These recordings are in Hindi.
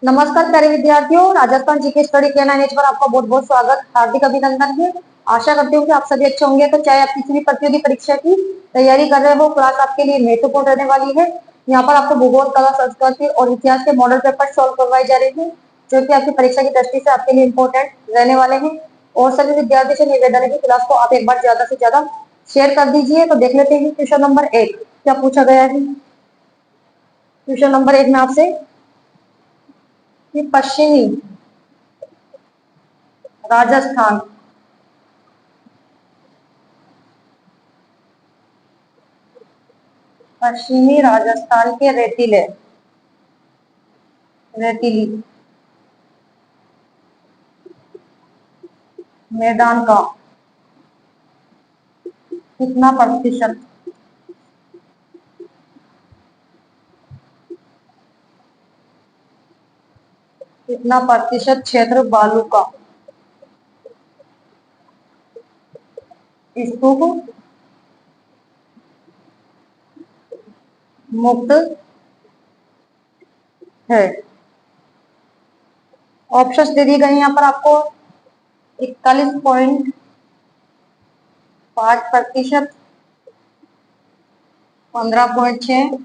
नमस्कार प्यारे विद्यार्थियों, राजस्थान जीके स्टडी के 9H पर आपका बहुत बहुत स्वागत, हार्दिक अभिनंदन है। आशा करती हूँ कि आप सभी अच्छे होंगे। तो चाहे आप किसी भी प्रतियोगी परीक्षा की तैयारी कर रहे हो, क्लास आपके लिए महत्वपूर्ण रहने वाली है। यहाँ पर आपको भूगोल, कला, संस्कृति और इतिहास के मॉडल पेपर सॉल्व करवाए जा रहे हैं, जो कि आपकी परीक्षा की दृष्टि से आपके लिए इम्पोर्टेंट रहने वाले हैं। और सभी विद्यार्थियों से निवेदन है कि क्लास को आप एक बार ज्यादा से ज्यादा शेयर कर दीजिए। तो देख लेते हैं क्वेश्चन नंबर 1 क्या पूछा गया है। क्वेश्चन नंबर 1 में आपसे कि पश्चिमी राजस्थान पश्चिमी राजस्थान के रेतीली मैदान का कितना प्रतिशत क्षेत्र बालू का स्तूप मुक्त है। ऑप्शंस दे दिए गए यहाँ पर आपको 41.5%, 15.6,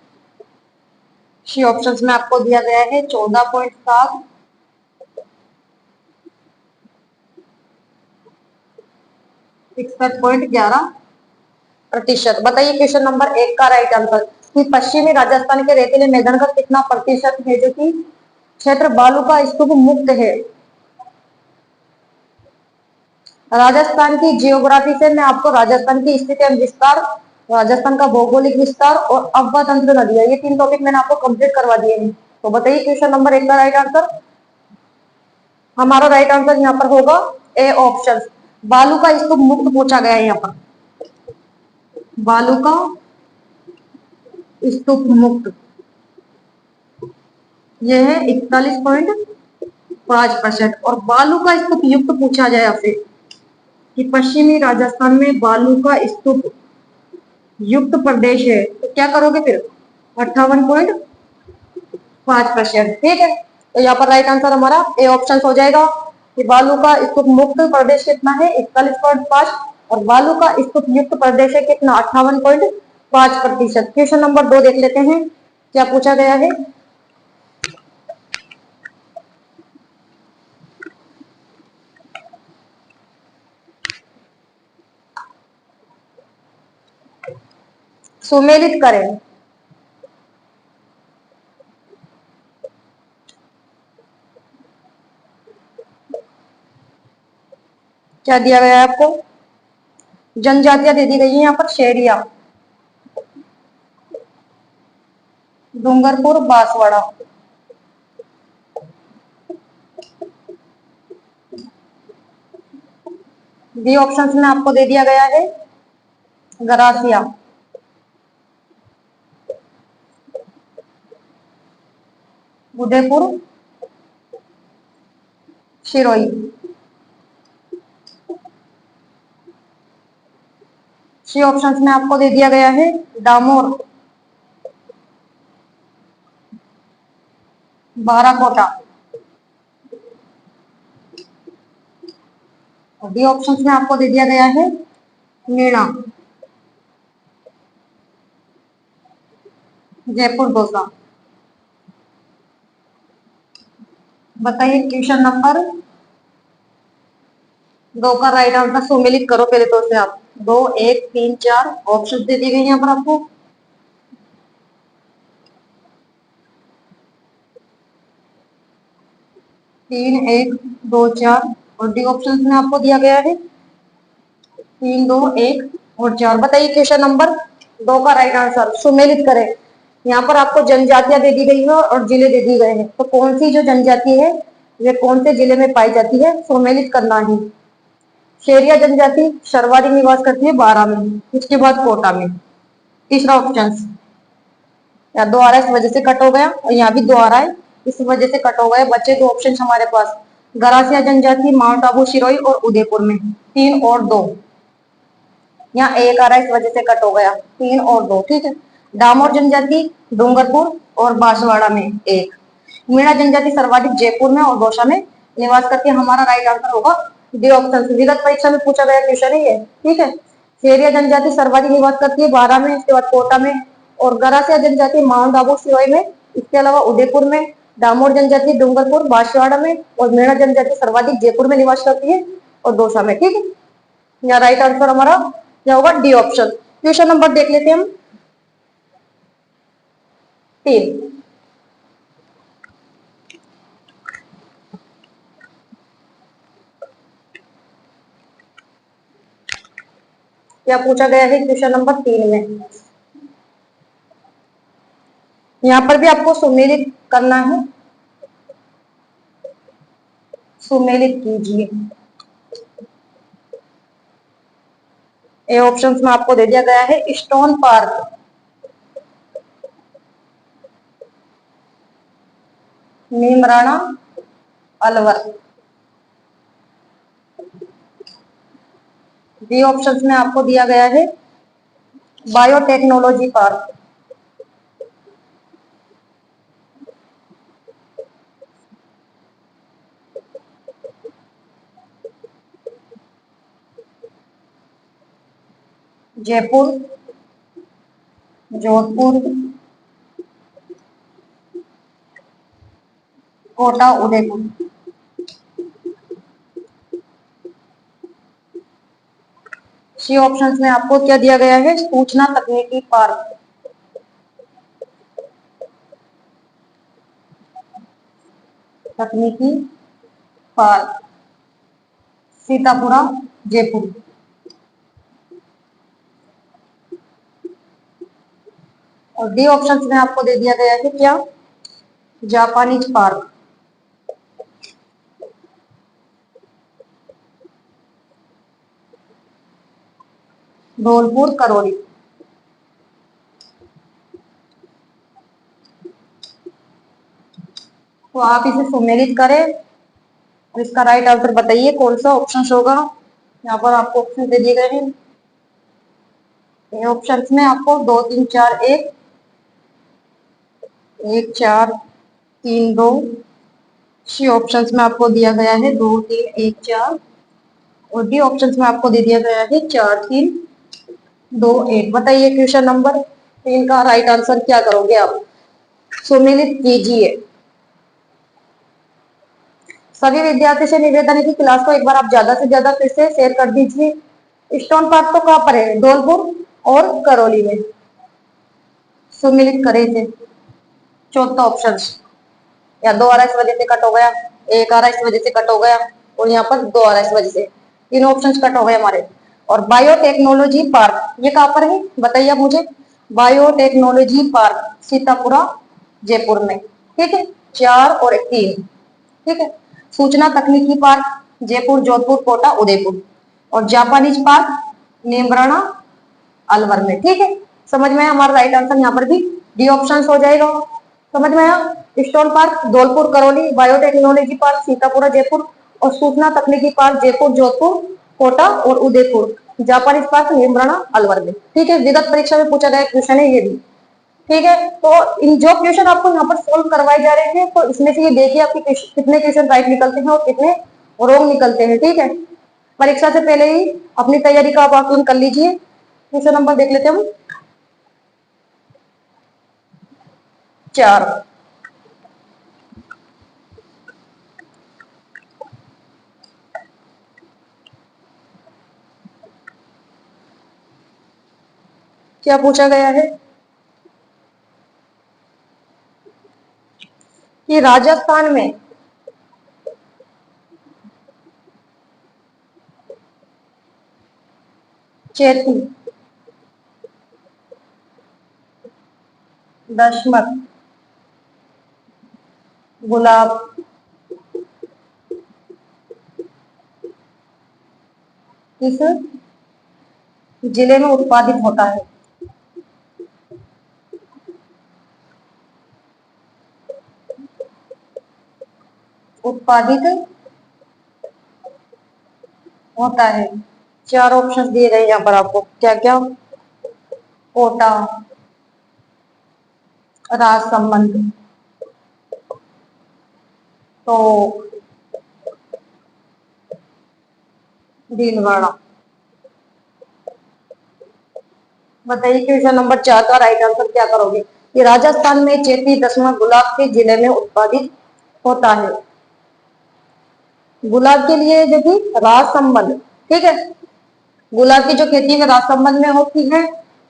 सी ऑप्शंस में आपको दिया गया है 14.7, 61.11%। बताइए क्वेश्चन नंबर 1 का राइट आंसर कि पश्चिमी राजस्थान के रेतीले मैदान का कितना प्रतिशत है जो कि क्षेत्र बालू का स्तूप मुक्त है। राजस्थान की जियोग्राफी से मैं आपको राजस्थान की स्थिति एवं विस्तार, राजस्थान का भौगोलिक विस्तार और अफवाह तंत्र नदियां, ये 3 टॉपिक मैंने आपको कंप्लीट करवा दिए हैं। तो बताइए क्वेश्चन नंबर 1 का राइट आंसर। हमारा राइट आंसर यहाँ पर होगा ए ऑप्शन, बालू का स्तूप मुक्त पूछा गया है। यहाँ पर बालू का स्तूप मुक्त यह है 41.5%। और बालू का स्तूप युक्त पूछा जाए आपसे कि पश्चिमी राजस्थान में बालू का स्तूप युक्त प्रदेश है, तो क्या करोगे फिर 58.5%। ठीक है, तो यहाँ पर राइट आंसर हमारा ए ऑप्शन हो जाएगा कि बालू का स्तूप मुक्त प्रदेश कितना है 41.5 और बालू का स्तूप युक्त प्रदेश है कितना 58.5%। क्वेश्चन नंबर 2 देख लेते हैं क्या पूछा गया है। सुमेलित करें। क्या दिया गया है आपको, जनजातियां दे दी गई है यहाँ पर, शेरिया, डूंगरपुर, बांसवाड़ा। बी ऑप्शन में आपको दे दिया गया है गरासिया, उदयपुर, सिरोही। सी ऑप्शन में आपको दे दिया गया है दामोर, बाराकोटा। डी ऑप्शन में आपको दे दिया गया है मीणा, जयपुर, दौसा। बताइए क्वेश्चन नंबर 2 का राइट आंसर सुमेलित करो पहले तो से आप 2, 1, 3, 4 ऑप्शन दे दिए गए यहाँ पर आपको। 3, 1, 2, 4 और डी ऑप्शन में आपको दिया गया है 3, 2, 1 और 4। बताइए क्वेश्चन नंबर 2 का राइट आंसर सुमेलित करें। यहाँ पर आपको जनजातियां दे दी गई है और जिले दे दिए गए हैं, तो कौन सी जो जनजाति है वे कौन से जिले में पाई जाती है, सुमेलित करना है। शेरिया जनजाति सरवारी निवास करती है बारां में, उसके बाद कोटा में। तीसरा ऑप्शन, यहाँ 2 आ रहा है इस वजह से कट हो गया और यहाँ भी 2 आ रहा है इस वजह से कट हो गए। बच्चे 2 ऑप्शन हमारे पास, गरासिया जनजाति माउंट आबू, सिरोही और उदयपुर में। 3 और 2, यहाँ 1 आ रहा है इस वजह से कट हो गया, 3 और 2। ठीक है, डामोर जनजाति डूंगरपुर और बांसवाड़ा में 1। मीणा जनजाति सर्वाधिक जयपुर में और दौसा में निवास करती है। हमारा राइट आंसर होगा डी ऑप्शन। विगत परीक्षा में पूछा गया क्वेश्चन है ये, ठीक है। खेरिया जनजाति सर्वाधिक निवास करती है बारा में, इसके बाद कोटा में, और गरासिया जनजाति माउंट आबू सिरोही में, इसके अलावा उदयपुर में, दामोर जनजाति डूंगरपुर बांसवाड़ा में, और मीणा जनजाति सर्वाधिक जयपुर में निवास करती है और दौसा में, ठीक है। यहाँ राइट आंसर हमारा क्या होगा, डी ऑप्शन। क्वेश्चन नंबर देख लेते हैं हम 3। क्या पूछा गया है क्वेश्चन नंबर 3 में। यहाँ पर भी आपको सुमेलित करना है, सुमेलित कीजिए। ए ऑप्शंस में आपको दे दिया गया है stone park, Neemrana, Alwar. B options में आपको दिया गया है biotechnology park, Jaipur, Jodhpur, Kota, Udaipur. C options में आपको क्या दिया गया है, सूचना तकनीकी पार्क, तकनीकी पार्क, सीतापुरा, जयपुर। और डी ऑप्शंस में आपको दे दिया गया है क्या, जापानीज पार्क, धौलपुर, करौली। तो आप इसे सुमेलित करें और इसका राइट आंसर बताइए कौन सा ऑप्शन होगा। यहाँ पर आपको ऑप्शन दे दिए गए हैं। ऑप्शन में आपको 2 3 4 1, 1 4 3 2। सी ऑप्शन में आपको दिया गया है 2 3 1 4, और डी ऑप्शन में आपको दे दिया गया है 4 3 2 1। बताइए क्वेश्चन नंबर 3 का राइट आंसर क्या करोगे आप, सुमेलित कीजिए। सभी विद्यार्थी से निवेदन है कि क्लास को एक बार आप ज्यादा से ज्यादा फिर से शेयर कर दीजिए। स्टोन पार्क तो कहाँ पर है, धौलपुर और करौली में। सुमेलित करे थे। चौथा ऑप्शन, या 2 आ रहा इस वजह से कट हो गया, 1 आ रहा इस वजह से कट हो गया, और यहाँ पर 2 आ रहा इस वजह से, तीनों ऑप्शन कट हो गए हमारे। और बायोटेक्नोलॉजी पार्क ये कहाँ पर है बताइए आप मुझे। बायोटेक्नोलॉजी पार्क सीतापुरा, जयपुर में, ठीक है। 4 और 3, ठीक है। सूचना तकनीकी पार्क जयपुर, जोधपुर, कोटा, उदयपुर। और जापानीज पार्क नीमराणा, अलवर में, ठीक है। समझ में आया, हमारा राइट आंसर यहाँ पर भी डी ऑप्शन हो जाएगा। समझ में आया। Stone park Dholpur, Karauli, biotechnology park Sitapura, Jaipur, और सूचना तकनीकी पार्क जयपुर, जोधपुर, कोटा और उदयपुर। जापानीज पार्क नीमराणा, अलवर में, ठीक है। विगत परीक्षा में पूछा गया क्वेश्चन है ये भी, ठीक है। तो इन जो क्वेश्चन आपको यहाँ पर सोल्व करवाए जा रहे हैं, तो इसमें से ये देखिए आपके कितने क्वेश्चन राइट निकलते हैं और कितने रॉन्ग निकलते हैं, ठीक है। परीक्षा से पहले ही अपनी तैयारी का आप आकलन कर लीजिए। क्वेश्चन नंबर देख लेते हैं हम 4। क्या पूछा गया है कि राजस्थान में चैती, दशमत, गुलाब, किस जिले में उत्पादित होता है। उत्पादित होता है। 4 ऑप्शन दिए गए यहाँ पर आपको, क्या क्या, कोटा, राजसमंद, तो भीलवाड़ा। बताइए क्वेश्चन नंबर 4 का राइट आंसर क्या करोगे। ये राजस्थान में चेती दसवां गुलाब के जिले में उत्पादित होता है। गुलाब के लिए जो कि राज संबंध, ठीक है, गुलाब की जो खेती में राज संबंध में होती है।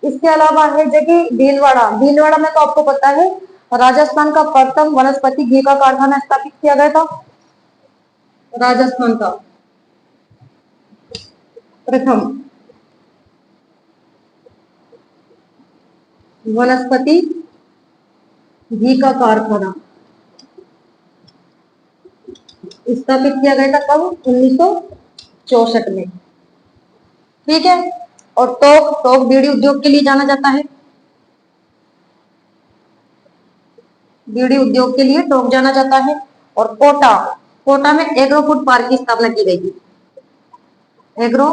इसके अलावा है जो कि भीलवाड़ा, भीलवाड़ा में तो आपको पता है राजस्थान का प्रथम वनस्पति घी का कारखाना स्थापित किया गया था। राजस्थान का प्रथम वनस्पति घी का कारखाना स्थापित किया गया था कब, 1964 में, ठीक है। और टोक, टोक बीड़ी उद्योग के लिए जाना जाता है। बीड़ी उद्योग के लिए टोक जाना जाता है। और कोटा, कोटा में एग्रो फूड पार्क की स्थापना की गई थी। एग्रो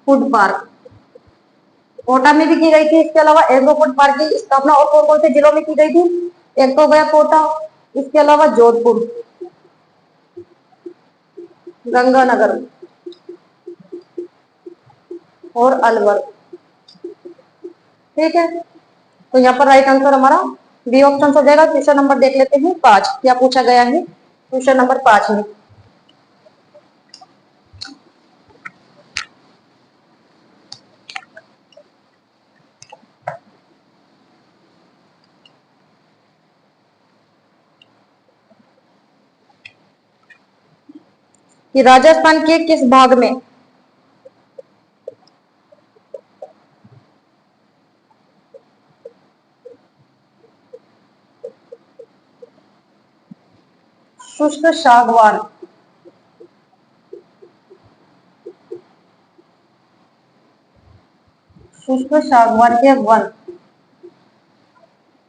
फूड पार्क कोटा में भी की गई थी। इसके अलावा एग्रो फूड पार्क की स्थापना और कौन कौन से जिलों में की गई थी। एक तो गया कोटा, इसके अलावा जोधपुर, गंगानगर और अलवर, ठीक है। तो यहाँ पर राइट आंसर हमारा बी ऑप्शन हो जाएगा। क्वेश्चन नंबर देख लेते हैं 5, क्या पूछा गया है क्वेश्चन नंबर 5 में। कि राजस्थान के किस भाग में शुष्क सागवान, शुष्क सागवान के वन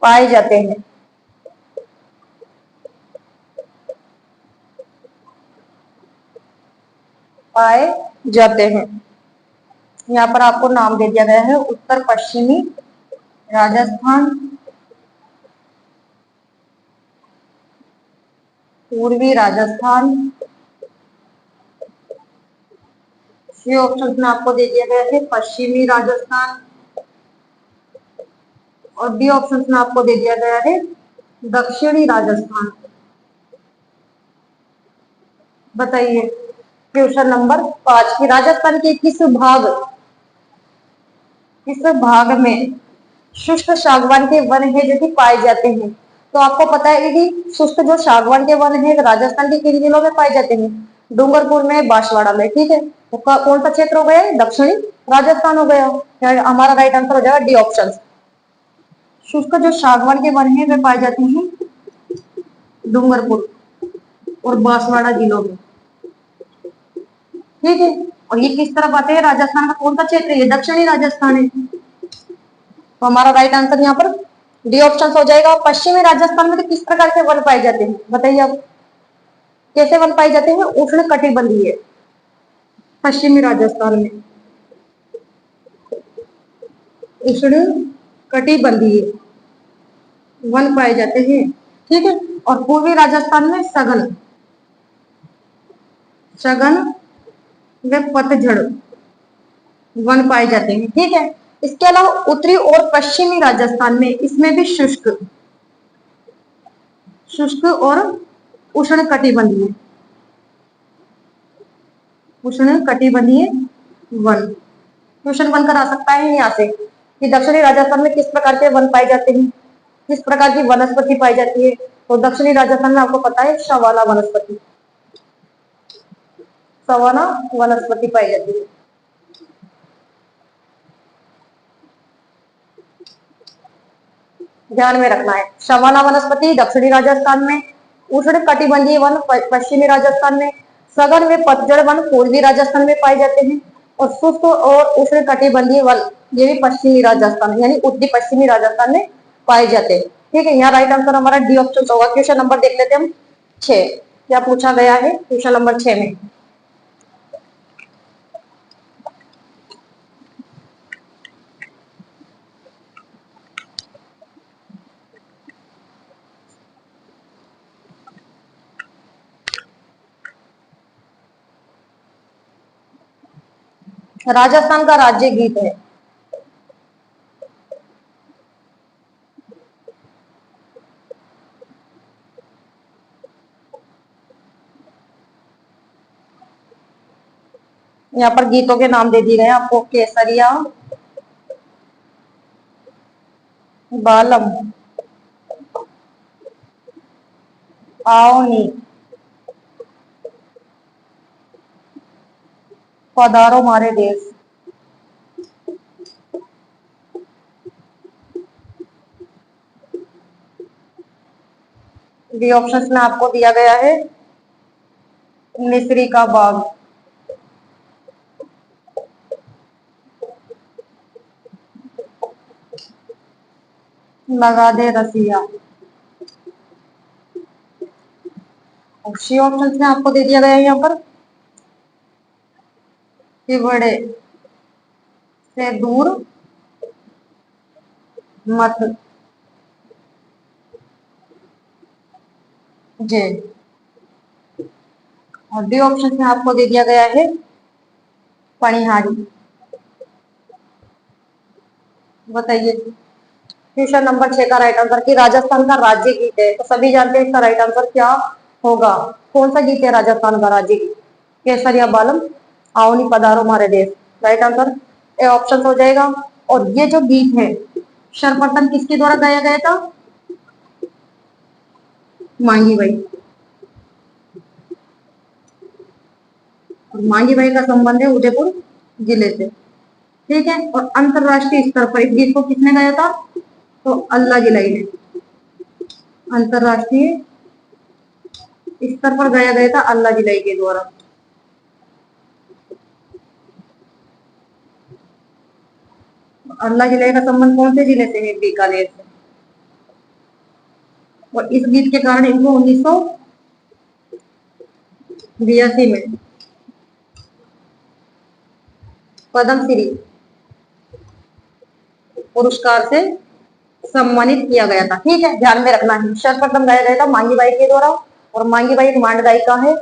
पाए जाते हैं। पाए जाते हैं। यहाँ पर आपको नाम दे दिया गया है उत्तर पश्चिमी राजस्थान, पूर्वी राजस्थान। सी ऑप्शन में आपको दे दिया गया है पश्चिमी राजस्थान और डी ऑप्शन में आपको दे दिया गया है दक्षिणी राजस्थान। बताइए क्वेश्चन नंबर 5 की राजस्थान के किस भाग में शुष्क सागवान के वन है जो कि पाए जाते हैं। तो आपको पता है कि शुष्क जो सागवान के वन है राजस्थान के किन जिलों में पाए जाते हैं। डूंगरपुर में, बांसवाड़ा में, ठीक है। तो कौन सा क्षेत्र हो गया, दक्षिणी राजस्थान हो गया। हमारा राइट आंसर हो जाएगा डी ऑप्शन। शुष्क जो सागवान के वन है वे पाए जाते हैं डूंगरपुर और बांसवाड़ा जिलों में, ठीक है। और ये किस तरफ आते हैं, राजस्थान का कौन सा क्षेत्र है, दक्षिणी राजस्थान है। तो हमारा राइट आंसर यहाँ पर डी ऑप्शन हो जाएगा। पश्चिमी राजस्थान में तो किस प्रकार के वन पाए जाते हैं, बताइए आप कैसे वन पाए जाते हैं। उष्ण कटिबंधीय, पश्चिमी राजस्थान में उष्ण कटिबंधीय वन पाए जाते हैं, ठीक है। और पूर्वी राजस्थान में सघन सघन व पतझड़ वन पाए जाते हैं, ठीक है। इसके अलावा उत्तरी और पश्चिमी राजस्थान में इसमें भी शुष्क शुष्क और उष्ण कटिबंधीय वन क्वेश्चन बनकर आ सकता है यहाँ से कि दक्षिणी राजस्थान में किस प्रकार के वन पाए जाते हैं, किस प्रकार की वनस्पति पाई जाती है। तो दक्षिणी राजस्थान में आपको पता है सवाना वनस्पति पाई जाती है। ध्यान में रखना है, सवाना वनस्पति दक्षिणी राजस्थान में, उष्ण कटिबंधीय वन पश्चिमी राजस्थान में, सघन व पतझड़ वन पूर्वी राजस्थान में पाए जाते हैं और शुष्क और उष्ण कटिबंधीय वन ये भी पश्चिमी राजस्थान यानी उत्तरी पश्चिमी राजस्थान में पाए जाते हैं, ठीक है। यहाँ राइट आंसर हमारा डी ऑप्शन होगा। क्वेश्चन नंबर देख लेते हैं हम 6, क्या पूछा गया है क्वेश्चन नंबर 6 में। राजस्थान का राज्य गीत है। यहाँ पर गीतों के नाम दे दिए गए आपको, केसरिया, बालम, आओनी, पधारो मारे देश। डी ऑप्शन में आपको दिया गया है मिस्री का बाग, लगा दे रसिया। और सी ऑप्शन में आपको दे दिया गया है यहाँ पर कि बड़े से दूर मत जे। और डी ऑप्शन में आपको दे दिया गया है पनिहारी। बताइए क्वेश्चन नंबर 6 का राइट आंसर, कि राजस्थान का राज्य गीत है, तो सभी जानते हैं इसका राइट आंसर क्या होगा। कौन सा गीत है राजस्थान का राज्य गीत? केसरिया बालम, आओनी पधारो मारे देश। राइट आंसर ए ऑप्शन हो जाएगा। और ये जो गीत है सर्वप्रथम किसके द्वारा गाया गया था? मांगी भाई। और मांगी भाई का संबंध है उदयपुर जिले से, ठीक है। और अंतरराष्ट्रीय स्तर पर इस गीत को किसने गाया था? तो अल्लाह गिलाई ने। अंतरराष्ट्रीय स्तर पर गाया गया था अल्लाह गिलाई के द्वारा। अल्लाह गिलाई का संबंध कौन से जिले से है? बीकानेर से। और इस गीत के कारण इनको 1982 में पद्मश्री पुरस्कार से सम्मानित किया गया था, ठीक है। ध्यान में रखना है सर्वप्रथम गाया गया था मांगी बाई के द्वारा। और मांगी बाई एक मांड गायिका है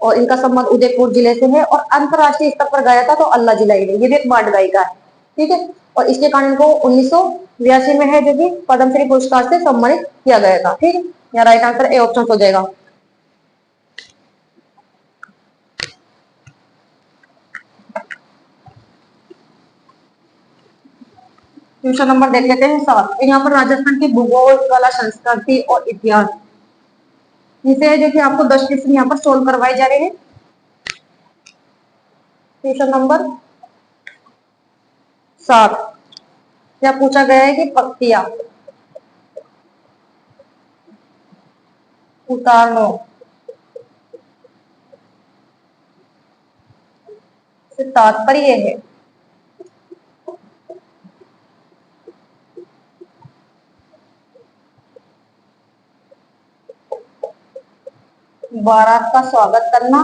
और इनका संबंध उदयपुर जिले से है। और अंतरराष्ट्रीय स्तर पर गाया था तो अल्लाह जिलाई ने, ये भी एक मांड गायिका है, ठीक है। और इसके कारण इनको 1982 में है जो कि पद्मश्री पुरस्कार से सम्मानित किया गया था, ठीक है। यहाँ राइट आंसर ए ऑप्शन हो जाएगा। क्वेश्चन नंबर देख लेते हैं 7। यहाँ पर राजस्थान की भूगोल, कला, संस्कृति और इतिहास, इसे है जो कि आपको 10 क्वेश्चन यहाँ पर सोल्व करवाए जा रहे हैं। क्वेश्चन नंबर 7 क्या पूछा गया है कि पत्तियां उतारनो से तात्पर्य है। बारात का स्वागत करना,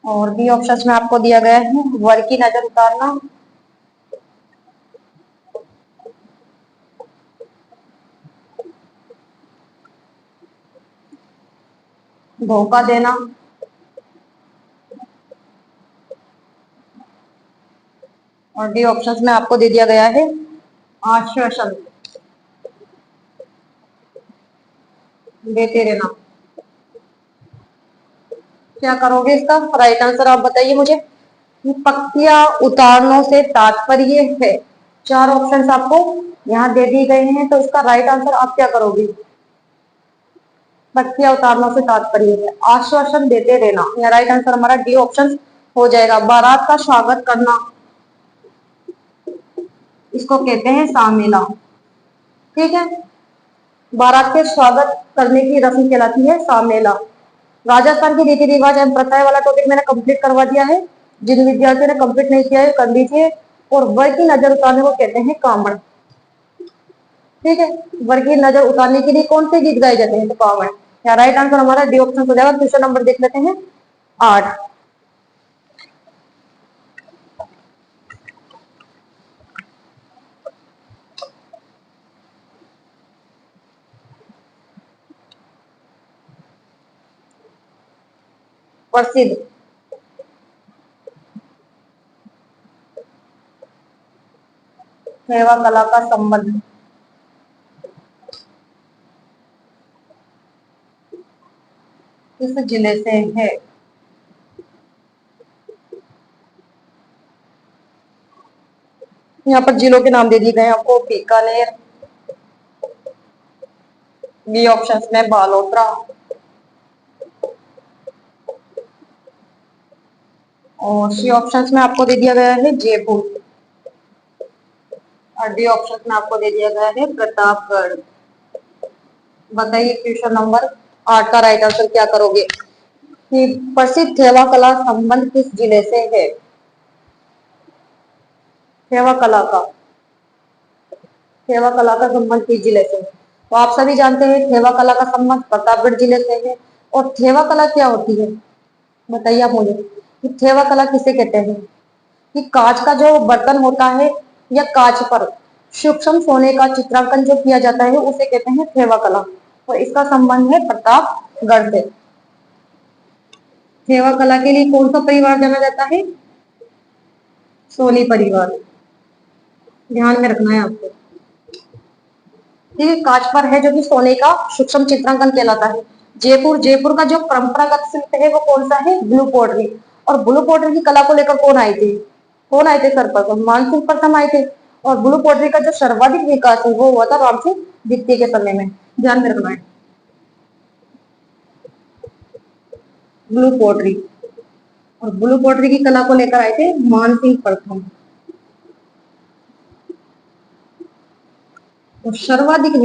और बी ऑप्शन में आपको दिया गया है वर की नजर उतारना, धोखा देना, और डी ऑप्शन में आपको दे दिया गया है आश्वासन देते रहना। क्या करोगे इसका राइट आंसर आप बताइए मुझे। पत्तियां उतारने से तात्पर्य है, 4 ऑप्शन आपको यहाँ दे दिए गए हैं, तो इसका राइट आंसर आप क्या करोगे? पत्तियां उतारने से तात्पर्य है आश्वासन देते रहना, या राइट आंसर हमारा डी ऑप्शन हो जाएगा। बारात का स्वागत करना, इसको कहते हैं सामेला, ठीक है। बारात के स्वागत करने की रस्म कहलाती है सामेला। राजस्थान की रीति रिवाज एवं प्रथाएं वाला टॉपिक मैंने कंप्लीट करवा दिया है। जिन विद्यार्थियों ने कंप्लीट नहीं किया है कर लीजिए। और वर की नजर उतारने को कहते हैं कांवड़, ठीक है। वर की नजर उतारने के लिए कौन से गीत गाए जाते हैं? तो कांवड़। या राइट आंसर हमारा डी ऑप्शन हो जाएगा। क्वेश्चन नंबर देख लेते हैं 8। प्रसिद्ध, सेवा कला का संबंध किस जिले से है? यहाँ पर जिलों के नाम दे दिए गए हैं आपको, बीकानेर, बी ऑप्शन में बालोतरा, और सी ऑप्शन में आपको दे दिया गया है जयपुर, और डी ऑप्शन में आपको दे दिया गया है प्रतापगढ़। बताइए क्वेश्चन नंबर 8 का राइट आंसर क्या करोगे कि प्रसिद्ध सेवा कला संबंध किस जिले से है? सेवा कला का सेवा कला का संबंध किस जिले से है? तो आप सभी जानते हैं सेवा कला का संबंध प्रतापगढ़ जिले से है। और सेवा कला क्या होती है, बताइए आप मुझे कि सेवा कला किसे कहते हैं? कि कांच का जो बर्तन होता है या कांच पर सूक्ष्म सोने का चित्रांकन जो किया जाता है उसे कहते हैं सेवा कला, और इसका संबंध है प्रतापगढ़ से। सेवा कला के लिए कौन सा परिवार जाना जाता है? सोनी परिवार, ध्यान में रखना है आपको। ठीक है, कांच पर है जो कि सोने का सूक्ष्म चित्रांकन कहलाता है। जयपुर का जो परंपरागत शिल्प है वो कौन सा है? ब्लू पोटरी। और ब्लू पोटरी की कला को लेकर कौन आए थे सर्वप्रथम? मानसिंह प्रथम आए थे। और ब्लू पोटरी का जो सर्वाधिक विकास है वो हुआ था रामसिंह द्वितीय के समय में, ध्यान में रखना है। ब्लू पोटरी, और ब्लू पोटरी की कला को लेकर आए थे मानसिंह प्रथम। और सर्वाधिक जो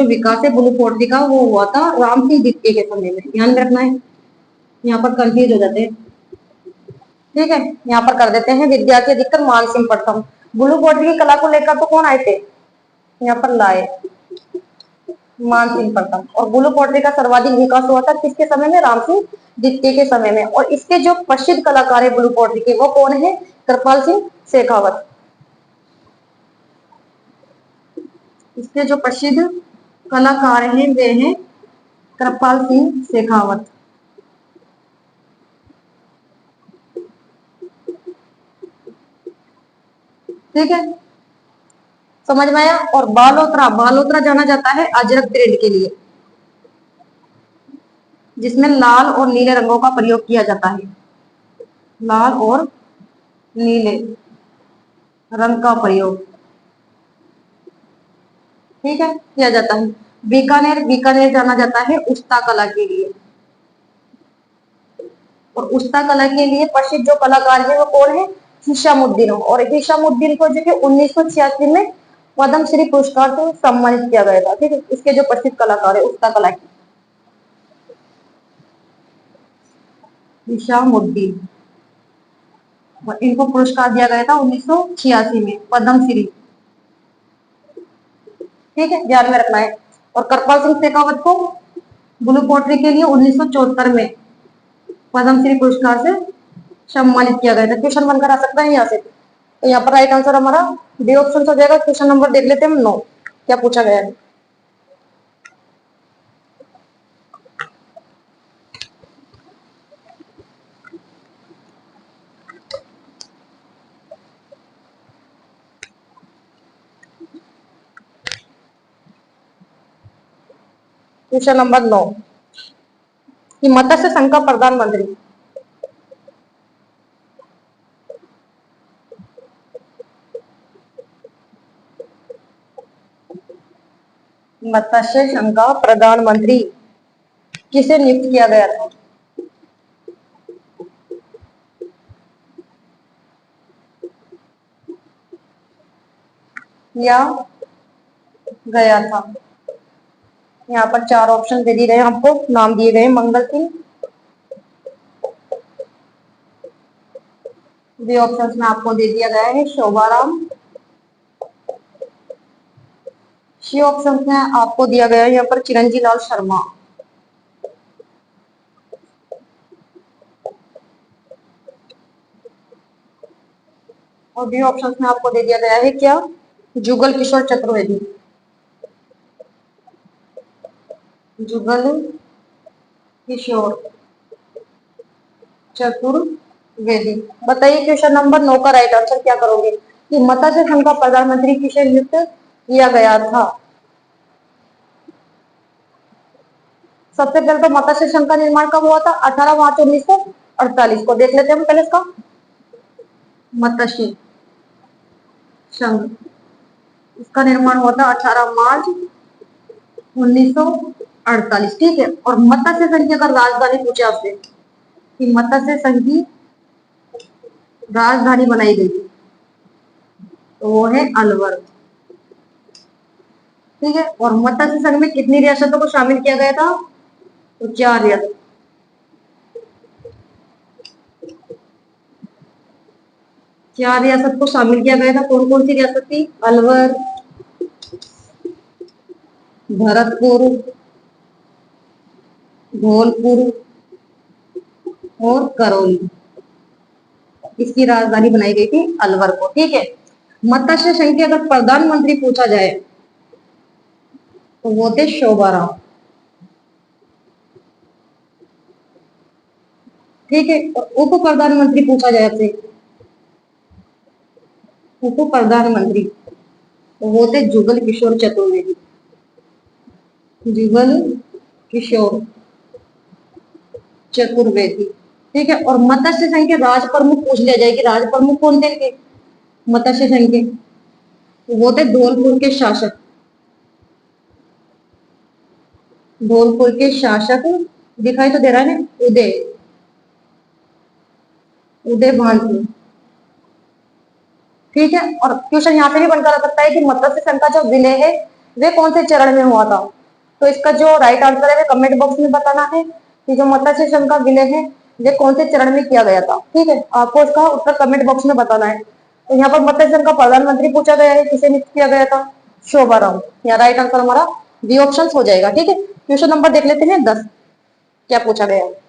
विकास है ब्लू पोटरी का वो हुआ था रामसिंह द्वितीय के समय में, ध्यान में रखना है। यहाँ पर कंफ्यूज हो जाते हैं। ठीक है, यहाँ पर कर देते हैं विद्यार्थी अधिकतर मानसिंह प्रथम। ब्लू पोटरी की कला को लेकर तो कौन आए थे? यहाँ पर लाए मानसिंह प्रथम। और ब्लू पोटरी का सर्वाधिक विकास हुआ था किसके समय में? रामसिंह द्वितीय के समय में। और इसके जो प्रसिद्ध कलाकार है ब्लू पोटरी के वो कौन है? कृपाल सिंह शेखावत। इसके जो प्रसिद्ध कलाकार हैं वे हैं कृपाल सिंह शेखावत। ठीक है, समझ में आया। और बालोतरा जाना जाता है अजरक प्रिंट के लिए, जिसमें लाल और नीले रंगों का प्रयोग किया जाता है। लाल और नीले रंग का प्रयोग, ठीक है, किया जाता है। बीकानेर जाना जाता है उस्ता कला के लिए। और उस्ता कला के लिए प्रसिद्ध जो कलाकार है वो कौन है? हिशामुद्दीन। और हिशामुद्दीन को जो है 1986 में पद्म श्री पुरस्कार से सम्मानित किया गया था। ठीक है, इसके जो प्रसिद्ध कलाकार है उस्ता कला के, हिशामुद्दीन, और इनको पुरस्कार दिया गया था 1986 में पद्म श्री। ठीक है, ध्यान में रखना है। और कृपाल सिंह शेखावत को ब्लू पोट्री के लिए 1974 में पद्म श्री पुरस्कार से सम्मानित किया गया था। क्वेश्चन बनकर आ सकता है यहाँ से। तो यहाँ पर राइट आंसर हमारा डी ऑप्शन हो जाएगा। क्वेश्चन नंबर देख लेते हैं हम 9, क्या पूछा गया है। क्वेश्चन नंबर 9 कि मत्स्य संघ का प्रधानमंत्री मत्स्य संघ का प्रधानमंत्री किसे नियुक्त किया गया था? या गया था। यहाँ पर 4 ऑप्शन दे दिए गए, आपको नाम दिए गए मंगल सिंह। बी ऑप्शन में आपको दे दिया गया है शोभाराम। सी ऑप्शन में आपको दिया गया है यहाँ पर चिरंजी लाल शर्मा। और डी ऑप्शन में आपको दे दिया गया है क्या? जुगल किशोर चतुर्वेदी। जुगल किशोर चतुर्वेदी। बताइए क्वेश्चन नंबर 9 का राइट आंसर क्या करोगे कि मत्स्य संघ का प्रधानमंत्री किसे नियुक्त किया गया था। सबसे पहले तो मत्स्य संघ का निर्माण कब हुआ था? 18 मार्च 1948 को। देख लेते हैं हम पहले इसका। मत्स्य संघ, इसका निर्माण हुआ था 18 मार्च 1948। ठीक है। और मत्स्य संघ की अगर राजधानी पूछे आपसे कि मत्स्य संघ की राजधानी बनाई गई थी तो वो है अलवर। ठीक है। और मत्स्य संघ में कितनी रियासतों को शामिल किया गया था? तो 4 रियासत। 4 रियासत को शामिल किया गया था। कौन कौन सी रियासत थी? अलवर, भरतपुर, धौलपुर और करौली। इसकी राजधानी बनाई गई थी अलवर को। ठीक है। मत्स्य संघ के अगर प्रधानमंत्री पूछा जाए तो वो थे शोभाराव। ठीक है। और उप प्रधानमंत्री पूछा जाए आपसे, उप प्रधानमंत्री, तो वो थे जुगल किशोर चतुर्वेदी। जुगल किशोर चतुर्वेदी। ठीक है। और मत्स्य संघ के राज प्रमुख पूछ लिया जाए कि राज प्रमुख कौन थे इनके मत्स्य संघ के, तो वो थे धौलपुर के शासक। धौलपुर के शासक दिखाई तो दे रहा है ना, उदय उदय भान सिंह। ठीक है। और क्वेश्चन यहाँ पे भी बनकर आ सकता है कि मत्स्य संघ का जो विलय है वे कौन से चरण में हुआ था। तो इसका जो राइट आंसर है वे कमेंट बॉक्स में बताना है कि जो मत्स्य संघ का विलय है वे कौन से चरण में किया गया था। ठीक है। आपको इसका उत्तर कमेंट बॉक्स में बताना है। तो यहाँ पर मत्स्य संघ का प्रधानमंत्री पूछा गया है, किसे नियुक्त किया गया था? शोभाराव। यहाँ राइट आंसर हमारा बी ऑप्शन हो जाएगा। ठीक है। क्वेश्चन नंबर देख लेते हैं 10 क्या पूछा गया है।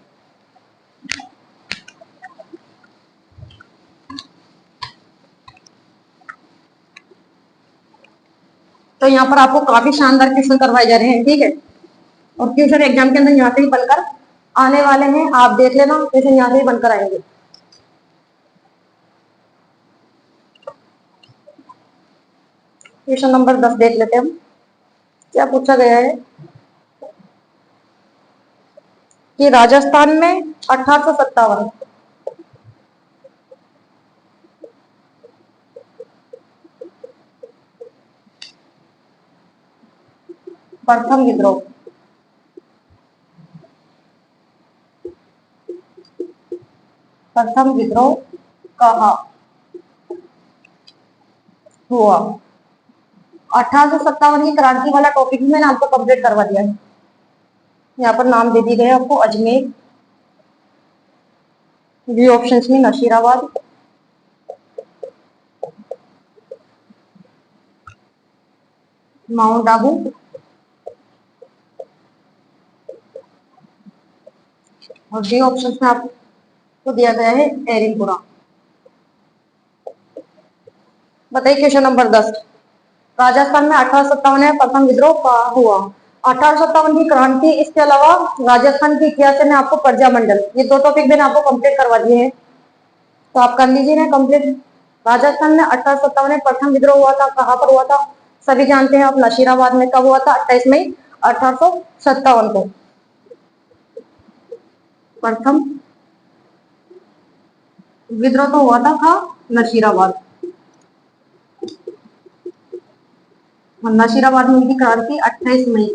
तो यहाँ पर आपको काफी शानदार क्वेश्चन करवाए जा रहे हैं। ठीक है। और क्वेश्चन एग्जाम के अंदर यहाँ से ही बनकर आने वाले हैं, आप देख लेना क्वेश्चन यहाँ से ही बनकर आएंगे। क्वेश्चन नंबर 10 देख लेते हैं हम क्या पूछा गया है कि राजस्थान में 1857 प्रथम विद्रोह कहाँ हुआ। 1857 की क्रांति वाला टॉपिक भी मैंने आपको कंप्लीट करवा दिया है। यहाँ पर नाम दे दिए गए आपको अजमेर, बी ऑप्शन में नशीराबाद, माउंट आबू और डी ऑप्शन में आपको दिया गया है एरिपुरा। बताइए क्वेश्चन नंबर 10, राजस्थान में 1857 में प्रथम विद्रोह कहाँ हुआ। 1857 की क्रांति, इसके अलावा राजस्थान के इतिहास में आपको प्रजामंडल, ये 2 टॉपिक मैंने आपको कंप्लीट करवा दिए हैं, तो आप कर लीजिए ना कंप्लीट। राजस्थान में 1857 में प्रथम विद्रोह हुआ था, कहाँ पर हुआ था? सभी जानते हैं आप, नशीराबाद में। कब हुआ था? 28 मई 1857 को प्रथम विद्रोह तो हुआ था नशीराबाद। नशीराबाद में हुई थी क्रांति 28 मई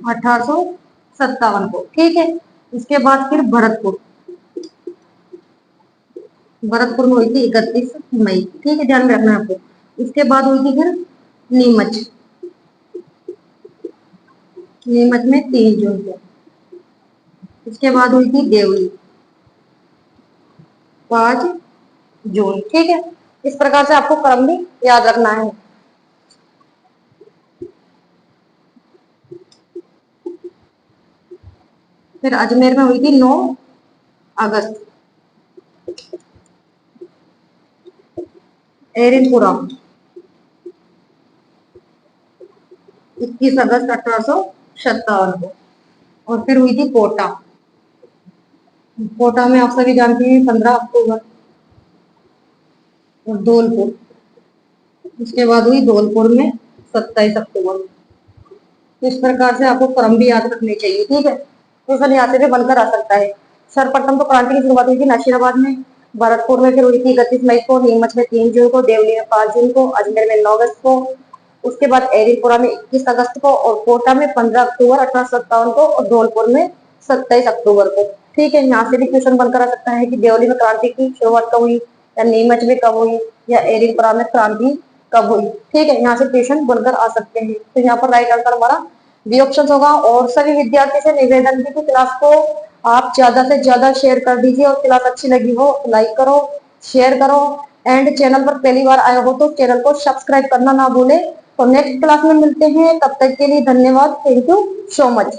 1857 को। ठीक है। इसके बाद फिर भरतपुर में हुई थी 31 मई। ठीक है, ध्यान में रखना है आपको। इसके बाद हुई थी फिर नीमच, नीमच में 3 जून को। इसके बाद हुई थी देवली 5 जून। ठीक है। इस प्रकार से आपको क्रम भी याद रखना है। फिर अजमेर में हुई थी 9 अगस्त। एरिनपुरा 21 अगस्त 1800 57 को। और फिर हुई थी कोटा। कोटा में आप सभी जानते हैं 15 अक्टूबर। और धौलपुर, उसके बाद हुई धौलपुर में 27 अक्टूबर। इस प्रकार से आपको क्रम भी याद रखने चाहिए, ठीक है। तो सर यहाँ से भी बनकर आ सकता है। सर्वप्रथम तो क्रांति की शुरुआत हुई थी नासिराबाद में, भरतपुर में फिर हुई थी 31 मई को, नीमच में 3 जून को, देवली में 5 जून को, अजमेर में 9 अगस्त को, उसके बाद एरिलपुरा में 21 अगस्त को, और कोटा में 15 अक्टूबर 1857 को, और धौलपुर में 27 अक्टूबर को। ठीक है, यहाँ से भी क्वेश्चन बनकर आ सकता है कि देवली में क्रांति की शुरुआत कब हुई, या नीमच में कब हुई, या एरिलपुरा में क्रांति कब हुई। ठीक है, यहाँ से क्वेश्चन बनकर आ सकते हैं। तो यहाँ पर राइट आंसर हमारा बी ऑप्शन होगा। और सभी विद्यार्थी से निवेदन है कि क्लास को आप ज्यादा से ज्यादा शेयर कर दीजिए, और क्लास अच्छी लगी हो लाइक करो, शेयर करो, एंड चैनल पर पहली बार आए हो तो चैनल को सब्सक्राइब करना ना भूले। तो नेक्स्ट क्लास में मिलते हैं, तब तक के लिए धन्यवाद, थैंक यू सो मच।